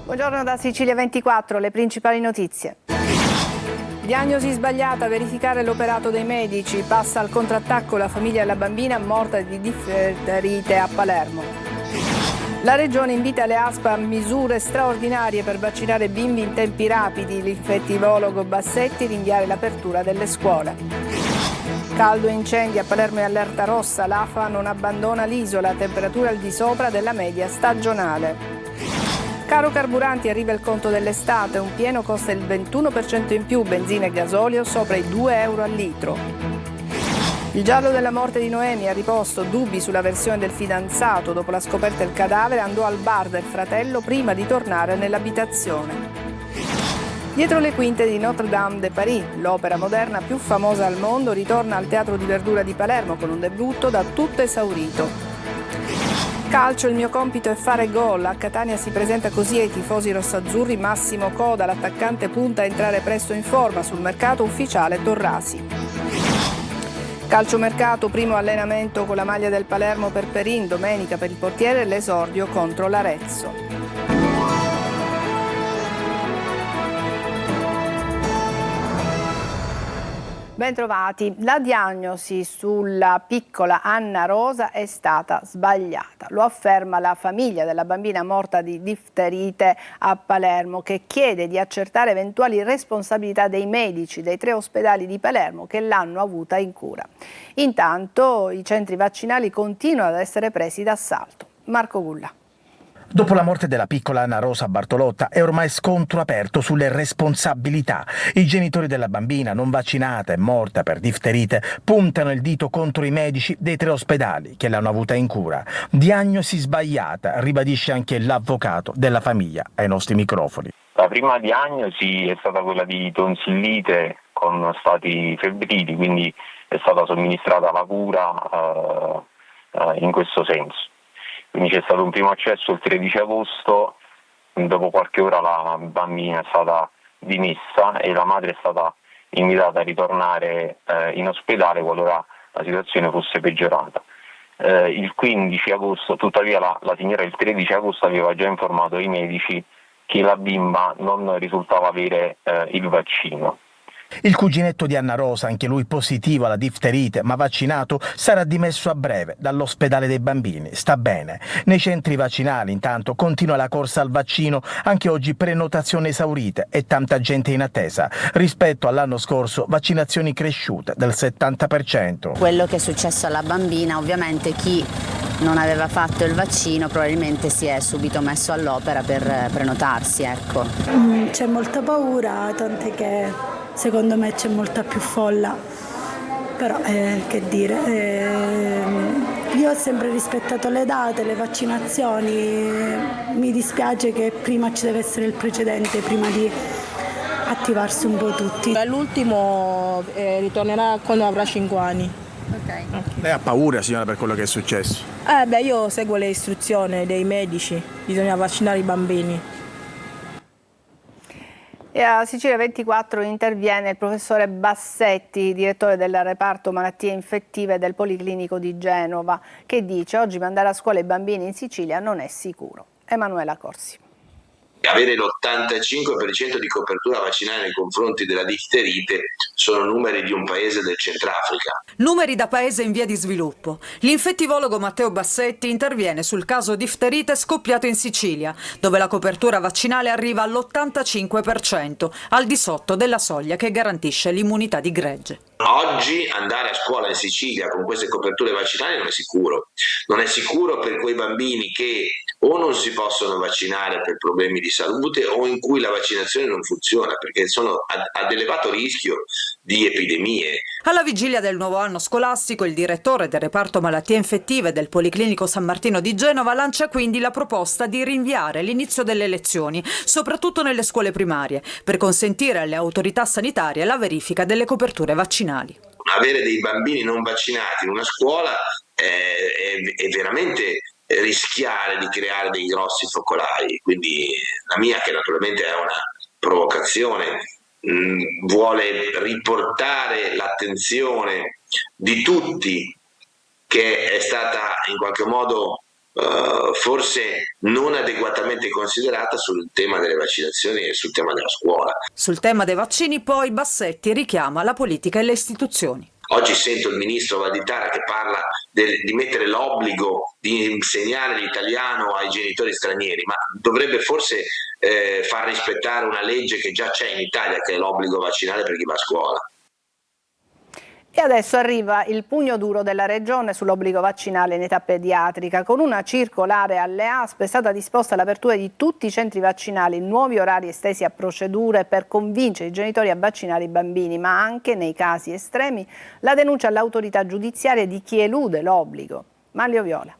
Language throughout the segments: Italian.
Buongiorno da Sicilia 24, le principali notizie. Diagnosi sbagliata, verificare l'operato dei medici, passa al contrattacco la famiglia della bambina morta di difterite a Palermo. La Regione invita le ASPA a misure straordinarie per vaccinare bimbi in tempi rapidi, l'infettivologo Bassetti rinviare l'apertura delle scuole. Caldo e incendi a Palermo e allerta rossa, l'AFA non abbandona l'isola, temperatura al di sopra della media stagionale. Caro carburanti, arriva il conto dell'estate, un pieno costa il 21% in più, benzina e gasolio sopra i 2 euro al litro. Il giallo della morte di Noemi ha riposto dubbi sulla versione del fidanzato, dopo la scoperta del cadavere andò al bar del fratello prima di tornare nell'abitazione. Dietro le quinte di Notre-Dame de Paris, l'opera moderna più famosa al mondo ritorna al Teatro di Verdura di Palermo con un debutto da tutto esaurito. Calcio, il mio compito è fare gol. A Catania si presenta così ai tifosi rossazzurri Massimo Coda, l'attaccante punta a entrare presto in forma, sul mercato ufficiale Torrasi. Calciomercato, primo allenamento con la maglia del Palermo per Perin, domenica per il portiere l'esordio contro l'Arezzo. Bentrovati. La diagnosi sulla piccola Anna Rosa è stata sbagliata. Lo afferma la famiglia della bambina morta di difterite a Palermo, che chiede di accertare eventuali responsabilità dei medici dei 3 ospedali di Palermo che l'hanno avuta in cura. Intanto i centri vaccinali continuano ad essere presi d'assalto. Marco Gulla. Dopo la morte della piccola Anna Rosa Bartolotta è ormai scontro aperto sulle responsabilità. I genitori della bambina non vaccinata e morta per difterite puntano il dito contro i medici dei 3 ospedali che l'hanno avuta in cura. Diagnosi sbagliata, ribadisce anche l'avvocato della famiglia ai nostri microfoni. La prima diagnosi è stata quella di tonsillite con stati febbrili, quindi è stata somministrata la cura in questo senso. Quindi c'è stato un primo accesso il 13 agosto, dopo qualche ora la bambina è stata dimessa e la madre è stata invitata a ritornare in ospedale qualora la situazione fosse peggiorata. Il 15 agosto, tuttavia la signora il 13 agosto aveva già informato i medici che la bimba non risultava avere il vaccino. Il cuginetto di Anna Rosa, anche lui positivo alla difterite ma vaccinato, sarà dimesso a breve dall'ospedale dei bambini. Sta bene. Nei centri vaccinali intanto continua la corsa al vaccino, anche oggi prenotazioni esaurite e tanta gente in attesa. Rispetto all'anno scorso vaccinazioni cresciute del 70%. Quello che è successo alla bambina, ovviamente chi non aveva fatto il vaccino probabilmente si è subito messo all'opera per prenotarsi, ecco. C'è molta paura, tant'è che secondo me c'è molta più folla, però che dire, io ho sempre rispettato le date, le vaccinazioni, mi dispiace che prima ci deve essere il precedente, prima di attivarsi un po' tutti. L'ultimo ritornerà quando avrà 5 anni. Okay. Lei ha paura, signora, per quello che è successo? Io seguo le istruzioni dei medici, bisogna vaccinare i bambini. E a Sicilia 24 interviene il professore Bassetti, direttore del reparto malattie infettive del Policlinico di Genova, che dice oggi mandare a scuola i bambini in Sicilia non è sicuro. Emanuela Corsi. Avere l'85% di copertura vaccinale nei confronti della difterite sono numeri di un paese del Centrafrica. Numeri da paese in via di sviluppo. L'infettivologo Matteo Bassetti interviene sul caso difterite scoppiato in Sicilia, dove la copertura vaccinale arriva all'85%, al di sotto della soglia che garantisce l'immunità di gregge. Oggi andare a scuola in Sicilia con queste coperture vaccinali non è sicuro. Non è sicuro per quei bambini che o non si possono vaccinare per problemi di salute o in cui la vaccinazione non funziona perché sono ad elevato rischio di epidemie. Alla vigilia del nuovo anno scolastico, il direttore del reparto malattie infettive del Policlinico San Martino di Genova lancia quindi la proposta di rinviare l'inizio delle lezioni, soprattutto nelle scuole primarie, per consentire alle autorità sanitarie la verifica delle coperture vaccinali. Avere dei bambini non vaccinati in una scuola è veramente rischiare di creare dei grossi focolai, quindi la mia, che naturalmente è una provocazione, vuole riportare l'attenzione di tutti che è stata in qualche modo forse non adeguatamente considerata sul tema delle vaccinazioni e sul tema della scuola. Sul tema dei vaccini poi Bassetti richiama la politica e le istituzioni. Oggi sento il ministro Valditara che parla di mettere l'obbligo di insegnare l'italiano ai genitori stranieri, ma dovrebbe forse far rispettare una legge che già c'è in Italia, che è l'obbligo vaccinale per chi va a scuola. E adesso arriva il pugno duro della Regione sull'obbligo vaccinale in età pediatrica. Con una circolare alle ASP è stata disposta l'apertura di tutti i centri vaccinali, nuovi orari estesi a procedure per convincere i genitori a vaccinare i bambini, ma anche, nei casi estremi, la denuncia all'autorità giudiziaria di chi elude l'obbligo. Manlio Viola.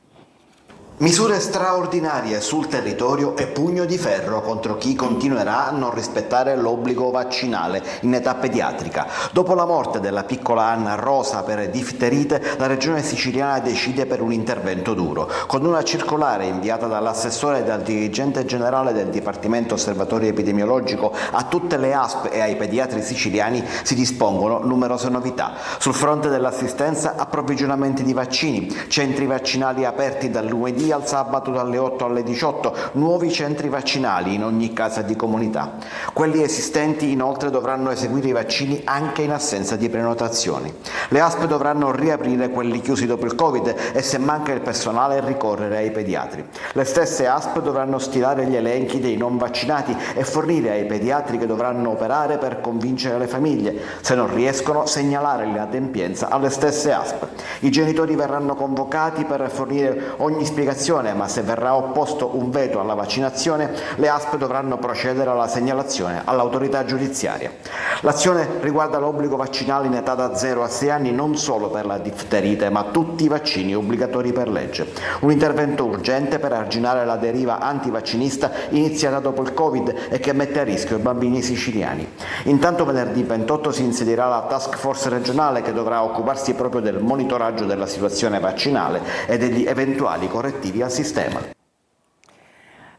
Misure straordinarie sul territorio e pugno di ferro contro chi continuerà a non rispettare l'obbligo vaccinale in età pediatrica. Dopo la morte della piccola Anna Rosa per difterite, la regione siciliana decide per un intervento duro. Con una circolare inviata dall'assessore e dal dirigente generale del Dipartimento Osservatorio Epidemiologico a tutte le ASP e ai pediatri siciliani si dispongono numerose novità. Sul fronte dell'assistenza, approvvigionamenti di vaccini, centri vaccinali aperti dal lunedì al sabato dalle 8 alle 18, nuovi centri vaccinali in ogni casa di comunità. Quelli esistenti inoltre dovranno eseguire i vaccini anche in assenza di prenotazioni. Le ASP dovranno riaprire quelli chiusi dopo il Covid e, se manca il personale, ricorrere ai pediatri. Le stesse ASP dovranno stilare gli elenchi dei non vaccinati e fornire ai pediatri che dovranno operare per convincere le famiglie. Se non riescono, segnalare l'inadempienza alle stesse ASP. I genitori verranno convocati per fornire ogni spiegazione, ma se verrà opposto un veto alla vaccinazione, le ASP dovranno procedere alla segnalazione all'autorità giudiziaria. L'azione riguarda l'obbligo vaccinale in età da 0 a 6 anni non solo per la difterite, ma tutti i vaccini obbligatori per legge. Un intervento urgente per arginare la deriva antivaccinista iniziata dopo il Covid e che mette a rischio i bambini siciliani. Intanto venerdì 28 si insedierà la task force regionale che dovrà occuparsi proprio del monitoraggio della situazione vaccinale e degli eventuali correttivi al sistema.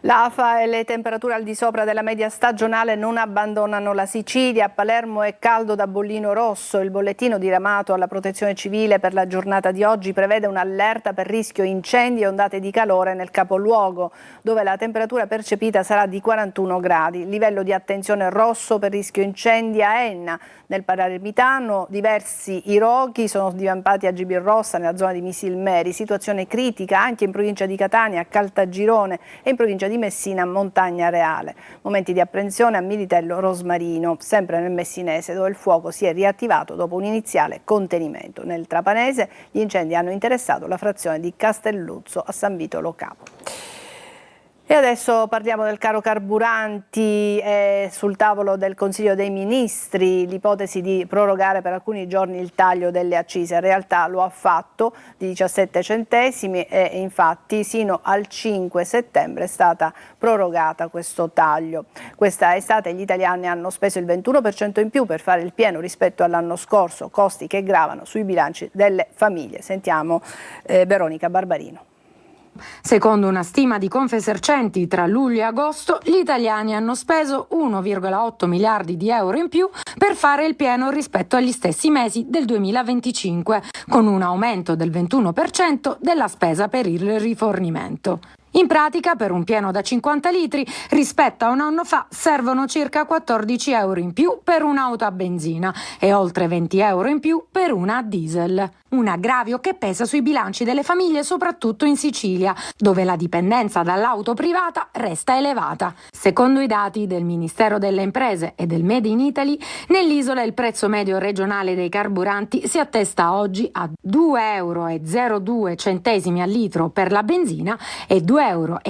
L'AFA e le temperature al di sopra della media stagionale non abbandonano la Sicilia. A Palermo è caldo da bollino rosso. Il bollettino diramato alla Protezione Civile per la giornata di oggi prevede un'allerta per rischio incendi e ondate di calore nel capoluogo, dove la temperatura percepita sarà di 41 gradi. Livello di attenzione rosso per rischio incendi a Enna. Nel Palermitano diversi i roghi sono divampati a Gibilrossa nella zona di Misilmeri. Situazione critica anche in provincia di Catania, a Caltagirone e in provincia di Messina, Montagna Reale. Momenti di apprensione a Militello Rosmarino, sempre nel Messinese, dove il fuoco si è riattivato dopo un iniziale contenimento. Nel Trapanese gli incendi hanno interessato la frazione di Castelluzzo a San Vito Lo Capo. E adesso parliamo del caro carburanti. È sul tavolo del Consiglio dei Ministri l'ipotesi di prorogare per alcuni giorni il taglio delle accise. In realtà lo ha fatto di 17 centesimi e infatti sino al 5 settembre è stata prorogata questo taglio. Questa estate gli italiani hanno speso il 21% in più per fare il pieno rispetto all'anno scorso, costi che gravano sui bilanci delle famiglie. Sentiamo Veronica Barbarino. Secondo una stima di Confesercenti, tra luglio e agosto gli italiani hanno speso 1,8 miliardi di euro in più per fare il pieno rispetto agli stessi mesi del 2025, con un aumento del 21% della spesa per il rifornimento. In pratica, per un pieno da 50 litri, rispetto a un anno fa, servono circa 14 euro in più per un'auto a benzina e oltre 20 euro in più per una a diesel. Un aggravio che pesa sui bilanci delle famiglie, soprattutto in Sicilia, dove la dipendenza dall'auto privata resta elevata. Secondo i dati del Ministero delle Imprese e del Made in Italy, nell'isola il prezzo medio regionale dei carburanti si attesta oggi a 2,02 euro al litro per la benzina e 2,15 euro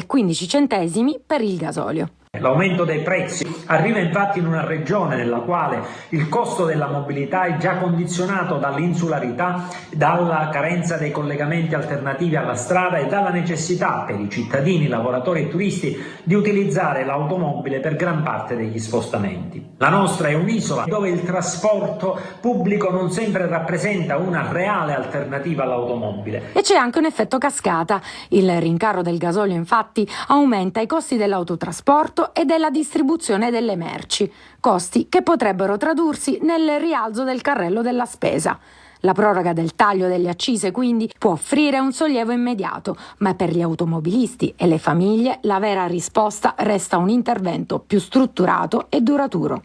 per il gasolio. L'aumento dei prezzi arriva infatti in una regione nella quale il costo della mobilità è già condizionato dall'insularità, dalla carenza dei collegamenti alternativi alla strada e dalla necessità per i cittadini, lavoratori e turisti di utilizzare l'automobile per gran parte degli spostamenti. La nostra è un'isola dove il trasporto pubblico non sempre rappresenta una reale alternativa all'automobile. E c'è anche un effetto cascata. Il rincaro del gasolio infatti aumenta i costi dell'autotrasporto e della distribuzione delle merci, costi che potrebbero tradursi nel rialzo del carrello della spesa. La proroga del taglio delle accise quindi può offrire un sollievo immediato, ma per gli automobilisti e le famiglie la vera risposta resta un intervento più strutturato e duraturo.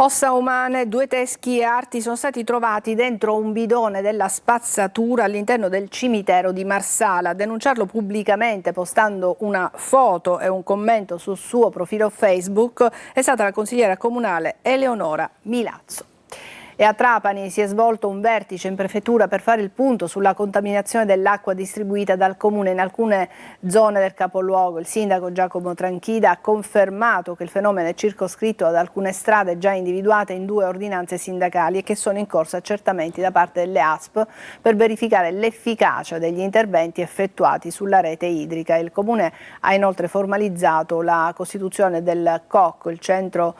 Ossa umane, 2 teschi e arti sono stati trovati dentro un bidone della spazzatura all'interno del cimitero di Marsala. A denunciarlo pubblicamente, postando una foto e un commento sul suo profilo Facebook, è stata la consigliera comunale Eleonora Milazzo. E a Trapani si è svolto un vertice in prefettura per fare il punto sulla contaminazione dell'acqua distribuita dal comune in alcune zone del capoluogo. Il sindaco Giacomo Tranchida ha confermato che il fenomeno è circoscritto ad alcune strade già individuate in 2 ordinanze sindacali e che sono in corso accertamenti da parte delle ASP per verificare l'efficacia degli interventi effettuati sulla rete idrica. Il comune ha inoltre formalizzato la costituzione del COC, il centro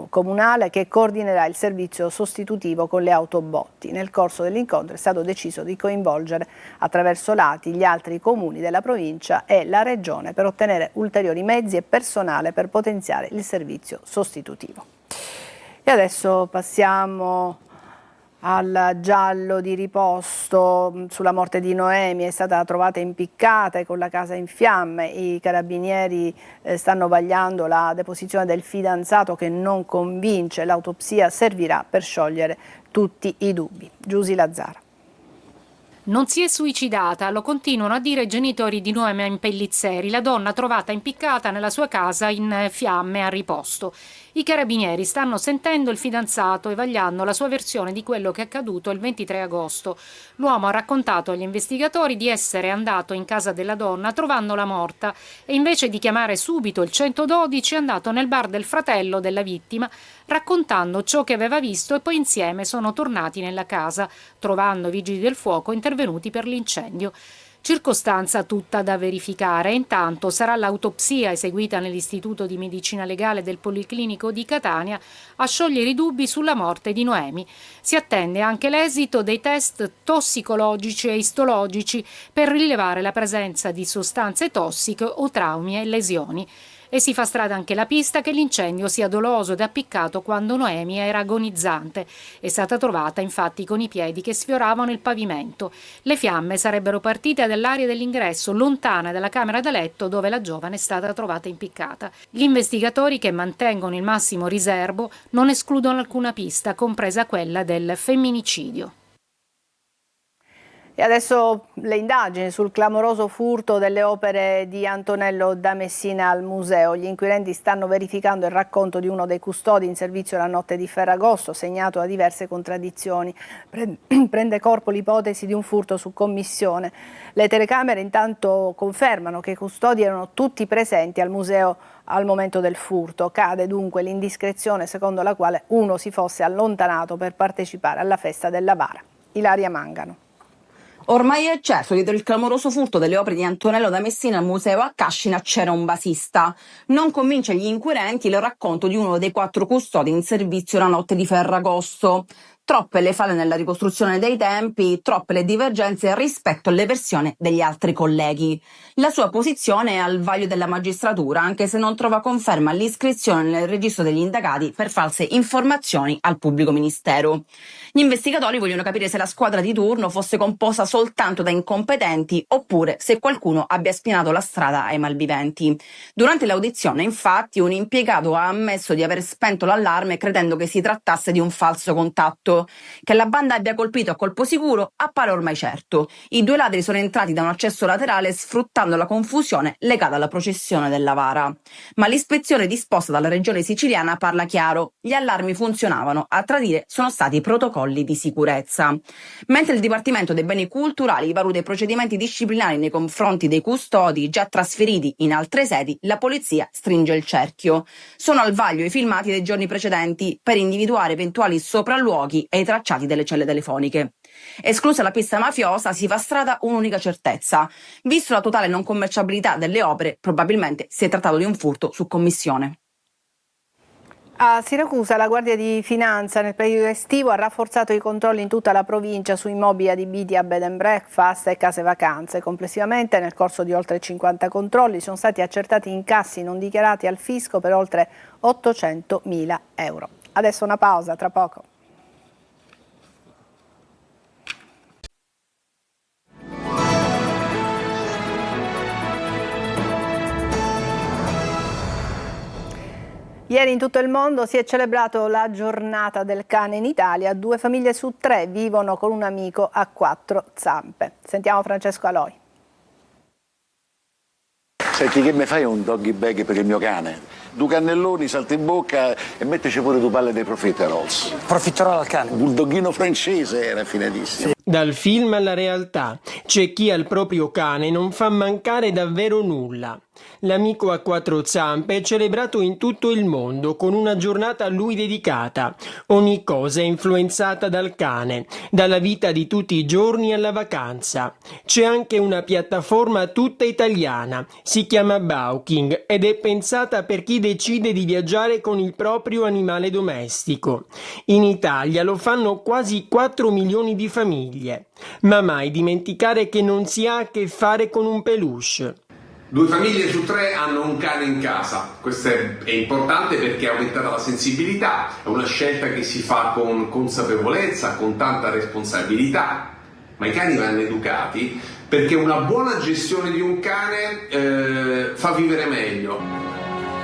comunale che coordinerà il servizio sostitutivo con le autobotti. Nel corso dell'incontro è stato deciso di coinvolgere attraverso l'ATI gli altri comuni della provincia e la regione per ottenere ulteriori mezzi e personale per potenziare il servizio sostitutivo. E adesso passiamo al giallo di riposto sulla morte di Noemi. È stata trovata impiccata e con la casa in fiamme. I carabinieri stanno vagliando la deposizione del fidanzato che non convince. L'autopsia servirà per sciogliere tutti i dubbi. Giusy Lazzara. Non si è suicidata, lo continuano a dire i genitori di Noemi Pellizzeri, la donna trovata impiccata nella sua casa in fiamme a riposto. I carabinieri stanno sentendo il fidanzato e vagliando la sua versione di quello che è accaduto il 23 agosto. L'uomo ha raccontato agli investigatori di essere andato in casa della donna trovandola morta e invece di chiamare subito il 112 è andato nel bar del fratello della vittima raccontando ciò che aveva visto e poi insieme sono tornati nella casa, trovando i vigili del fuoco intervenuti per l'incendio. Circostanza tutta da verificare. Intanto sarà l'autopsia eseguita nell'Istituto di Medicina Legale del Policlinico di Catania a sciogliere i dubbi sulla morte di Noemi. Si attende anche l'esito dei test tossicologici e istologici per rilevare la presenza di sostanze tossiche o traumi e lesioni. E si fa strada anche la pista che l'incendio sia doloso ed appiccato quando Noemi era agonizzante. È stata trovata infatti con i piedi che sfioravano il pavimento. Le fiamme sarebbero partite dall'area dell'ingresso, lontana dalla camera da letto dove la giovane è stata trovata impiccata. Gli investigatori, che mantengono il massimo riserbo, non escludono alcuna pista, compresa quella del femminicidio. E adesso le indagini sul clamoroso furto delle opere di Antonello da Messina al museo. Gli inquirenti stanno verificando il racconto di uno dei custodi in servizio la notte di Ferragosto, segnato da diverse contraddizioni. Prende corpo l'ipotesi di un furto su commissione. Le telecamere intanto confermano che i custodi erano tutti presenti al museo al momento del furto. Cade dunque l'indiscrezione secondo la quale uno si fosse allontanato per partecipare alla festa della Vara. Ilaria Mangano. Ormai è certo, dietro il clamoroso furto delle opere di Antonello da Messina al museo a Cascina c'era un basista. Non convince gli inquirenti il racconto di uno dei 4 custodi in servizio la notte di Ferragosto. Troppe le falle nella ricostruzione dei tempi, troppe le divergenze rispetto alle versioni degli altri colleghi. La sua posizione è al vaglio della magistratura, anche se non trova conferma l'iscrizione nel registro degli indagati per false informazioni al pubblico ministero. Gli investigatori vogliono capire se la squadra di turno fosse composta soltanto da incompetenti oppure se qualcuno abbia spianato la strada ai malviventi. Durante l'audizione, infatti, un impiegato ha ammesso di aver spento l'allarme credendo che si trattasse di un falso contatto. Che la banda abbia colpito a colpo sicuro appare ormai certo. I 2 ladri sono entrati da un accesso laterale sfruttando la confusione legata alla processione della Vara. Ma l'ispezione disposta dalla regione siciliana parla chiaro. Gli allarmi funzionavano, a tradire sono stati i protocolli di sicurezza. Mentre il Dipartimento dei Beni Culturali valuta i procedimenti disciplinari nei confronti dei custodi già trasferiti in altre sedi, la polizia stringe il cerchio. Sono al vaglio i filmati dei giorni precedenti per individuare eventuali sopralluoghi e i tracciati delle celle telefoniche. Esclusa la pista mafiosa, si fa strada un'unica certezza. Visto la totale non commerciabilità delle opere, probabilmente si è trattato di un furto su commissione. A Siracusa la Guardia di Finanza nel periodo estivo ha rafforzato i controlli in tutta la provincia su immobili adibiti a bed and breakfast e case vacanze. Complessivamente nel corso di oltre 50 controlli sono stati accertati incassi non dichiarati al fisco per oltre 800.000 euro. Adesso una pausa, tra poco. Ieri in tutto il mondo si è celebrato la giornata del cane in Italia. 2 famiglie su 3 vivono con un amico a 4 zampe. Sentiamo Francesco Aloi. Senti, che mi fai un doggy bag per il mio cane? 2 cannelloni, salta in bocca e mettici pure 2 palle dei profiteroles. Profiterol al cane. Bulldoghino francese, raffinatissimo. Dal film alla realtà, c'è chi al proprio cane non fa mancare davvero nulla. L'amico a 4 zampe è celebrato in tutto il mondo con una giornata a lui dedicata. Ogni cosa è influenzata dal cane, dalla vita di tutti i giorni alla vacanza. C'è anche una piattaforma tutta italiana, si chiama Bauking ed è pensata per chi decide di viaggiare con il proprio animale domestico. In Italia lo fanno quasi 4 milioni di famiglie. Ma mai dimenticare che non si ha a che fare con un peluche. 2 famiglie su 3 hanno un cane in casa. Questo è importante perché è aumentata la sensibilità, è una scelta che si fa con consapevolezza, con tanta responsabilità, ma i cani vanno educati perché una buona gestione di un cane fa vivere meglio.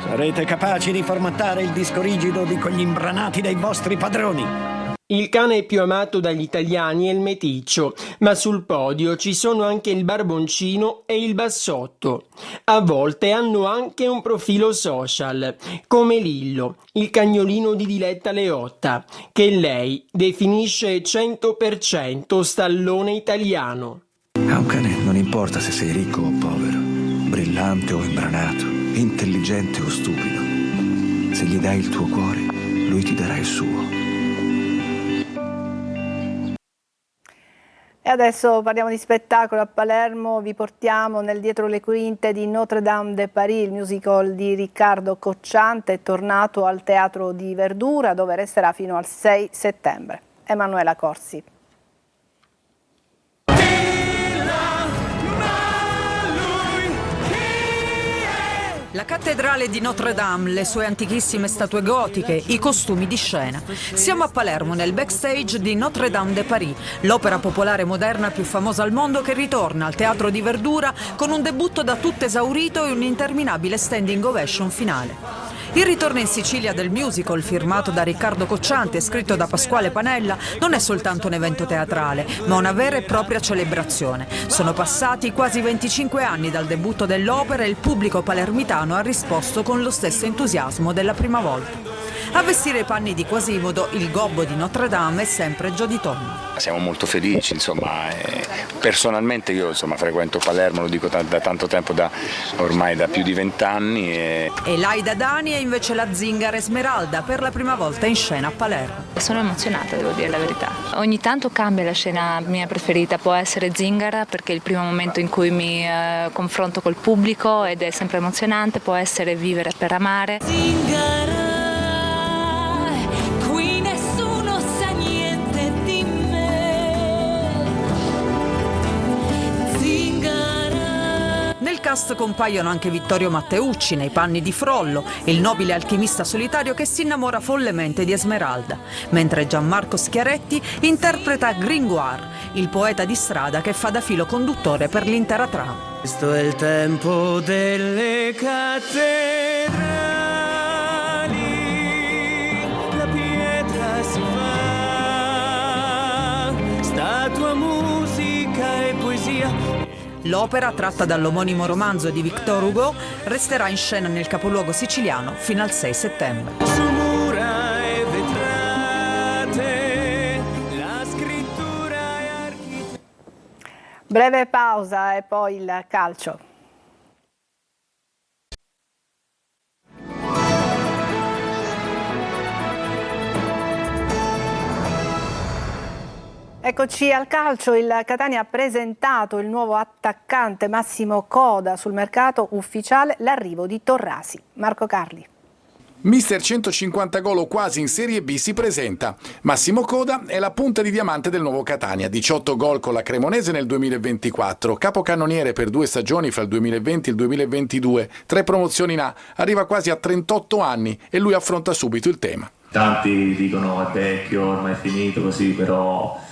Sarete capaci di formattare il disco rigido di quegli imbranati dei vostri padroni. Il cane più amato dagli italiani è il meticcio, ma sul podio ci sono anche il barboncino e il bassotto. A volte hanno anche un profilo social, come Lillo, il cagnolino di Diletta Leotta, che lei definisce 100% stallone italiano. A un cane non importa se sei ricco o povero, brillante o imbranato, intelligente o stupido. Se gli dai il tuo cuore, lui ti darà il suo. E adesso parliamo di spettacolo. A Palermo vi portiamo nel dietro le quinte di Notre Dame de Paris. Il musical di Riccardo Cocciante è tornato al Teatro di Verdura, dove resterà fino al 6 settembre. Emanuela Corsi. La cattedrale di Notre Dame, le sue antichissime statue gotiche, i costumi di scena. Siamo a Palermo, nel backstage di Notre Dame de Paris, l'opera popolare moderna più famosa al mondo che ritorna al Teatro di Verdura con un debutto da tutto esaurito e un interminabile standing ovation finale. Il ritorno in Sicilia del musical, firmato da Riccardo Cocciante e scritto da Pasquale Panella, non è soltanto un evento teatrale, ma una vera e propria celebrazione. Sono passati quasi 25 anni dal debutto dell'opera e il pubblico palermitano ha risposto con lo stesso entusiasmo della prima volta. A vestire i panni di Quasimodo, il gobbo di Notre Dame è sempre Jody Tonno. Siamo molto felici, personalmente io frequento Palermo, lo dico da tanto tempo, ormai da più di 20 anni. E Laida Dani è invece la zingara Esmeralda, per la prima volta in scena a Palermo. Sono emozionata, devo dire la verità. Ogni tanto cambia la scena mia preferita, può essere Zingara perché è il primo momento in cui mi confronto col pubblico ed è sempre emozionante, può essere Vivere per amare. Zingara. Nel cast compaiono anche Vittorio Matteucci nei panni di Frollo, il nobile alchimista solitario che si innamora follemente di Esmeralda, mentre Gianmarco Schiaretti interpreta Gringoire, il poeta di strada che fa da filo conduttore per l'intera trama. Questo è il tempo delle cattedrali, la pietra si fa, statua, musica e poesia. L'opera, tratta dall'omonimo romanzo di Victor Hugo, resterà in scena nel capoluogo siciliano fino al 6 settembre. Su mura e vetrate, la scrittura e architettura. Breve pausa e poi il calcio. Eccoci al calcio, il Catania ha presentato il nuovo attaccante Massimo Coda sul mercato ufficiale, l'arrivo di Torrasi. Marco Carli. Mister 150 gol o quasi in Serie B si presenta. Massimo Coda è la punta di diamante del nuovo Catania, 18 gol con la Cremonese nel 2024, capocannoniere per 2 stagioni fra il 2020 e il 2022, 3 promozioni in A, arriva quasi a 38 anni e lui affronta subito il tema. Tanti dicono è vecchio, ormai è finito così, però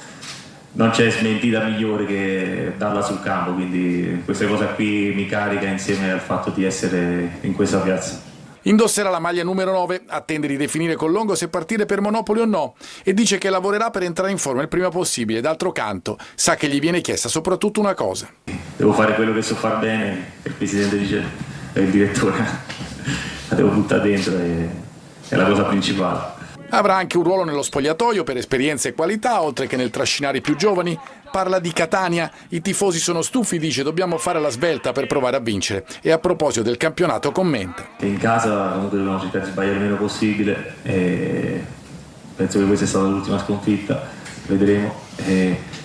non c'è smentita migliore che darla sul campo, quindi questa cosa qui mi carica insieme al fatto di essere in questa piazza. Indosserà la maglia numero 9, attende di definire con Longo se partire per Monopoli o no e dice che lavorerà per entrare in forma il prima possibile. D'altro canto sa che gli viene chiesta soprattutto una cosa. Devo fare quello che so far bene, il presidente dice, e il direttore la devo buttare dentro, è la cosa principale. Avrà anche un ruolo nello spogliatoio per esperienza e qualità, oltre che nel trascinare i più giovani. Parla di Catania, i tifosi sono stufi, dice dobbiamo fare la svelta per provare a vincere. E a proposito del campionato commenta: in casa comunque dobbiamo cercare di sbagliare il meno possibile e penso che questa è stata l'ultima sconfitta, vedremo,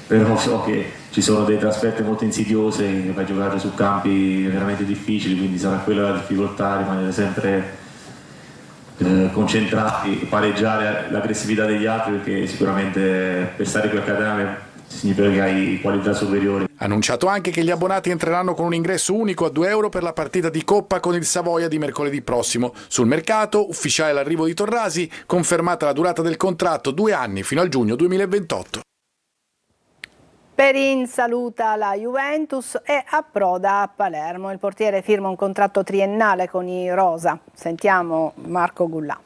però so che ci sono delle trasferte molto insidiose che fai giocare su campi veramente difficili, quindi sarà quella la difficoltà, rimanere sempre concentrati, pareggiare l'aggressività degli altri, perché sicuramente per stare qui a Catania significa che hai qualità superiori. Annunciato anche che gli abbonati entreranno con un ingresso unico a €2 per la partita di Coppa con il Savoia di mercoledì prossimo. Sul mercato, ufficiale l'arrivo di Torrasi, confermata la durata del contratto, 2 anni fino al giugno 2028. Perin saluta la Juventus e approda a Palermo. Il portiere firma un contratto triennale con i rosa. Sentiamo Marco Gullà.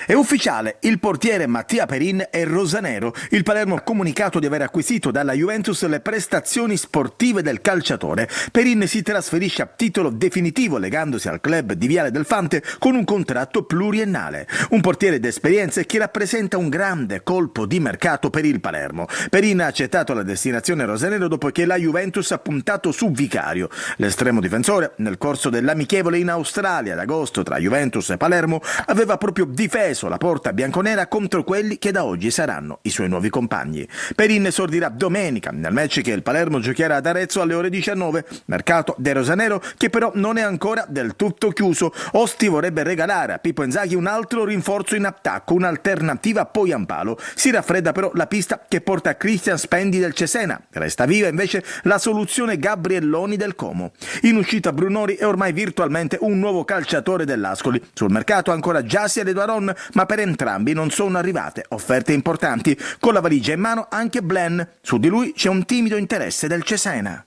È ufficiale, il portiere Mattia Perin è rosanero. Il Palermo ha comunicato di aver acquisito dalla Juventus le prestazioni sportive del calciatore. Perin si trasferisce a titolo definitivo legandosi al club di Viale del Fante con un contratto pluriennale. Un portiere d'esperienza che rappresenta un grande colpo di mercato per il Palermo. Perin ha accettato la destinazione rosanero dopo che la Juventus ha puntato su Vicario. L'estremo difensore, nel corso dell'amichevole in Australia d'agosto tra Juventus e Palermo, aveva proprio difeso la porta bianconera contro quelli che da oggi saranno i suoi nuovi compagni. Perin esordirà domenica nel match che il Palermo giocherà ad Arezzo alle ore 19. Mercato de rosanero che però non è ancora del tutto chiuso. Osti vorrebbe regalare a Pippo Inzaghi un altro rinforzo in attacco, un'alternativa a Poyampalo. Si raffredda però la pista che porta Christian Spendi del Cesena. Resta viva invece la soluzione Gabrielloni del Como. In uscita Brunori è ormai virtualmente un nuovo calciatore dell'Ascoli. Sul mercato ancora Giassi ed Eduaron, ma per entrambi non sono arrivate offerte importanti. Con la valigia in mano anche Blen. Su di lui c'è un timido interesse del Cesena.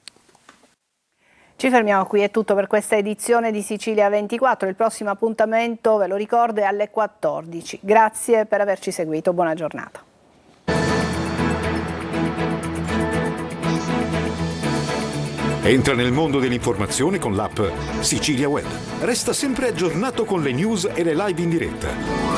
Ci fermiamo qui, è tutto per questa edizione di Sicilia 24. Il prossimo appuntamento, ve lo ricordo, è alle 14. Grazie per averci seguito, buona giornata. Entra nel mondo dell'informazione con l'app Sicilia Web. Resta sempre aggiornato con le news e le live in diretta.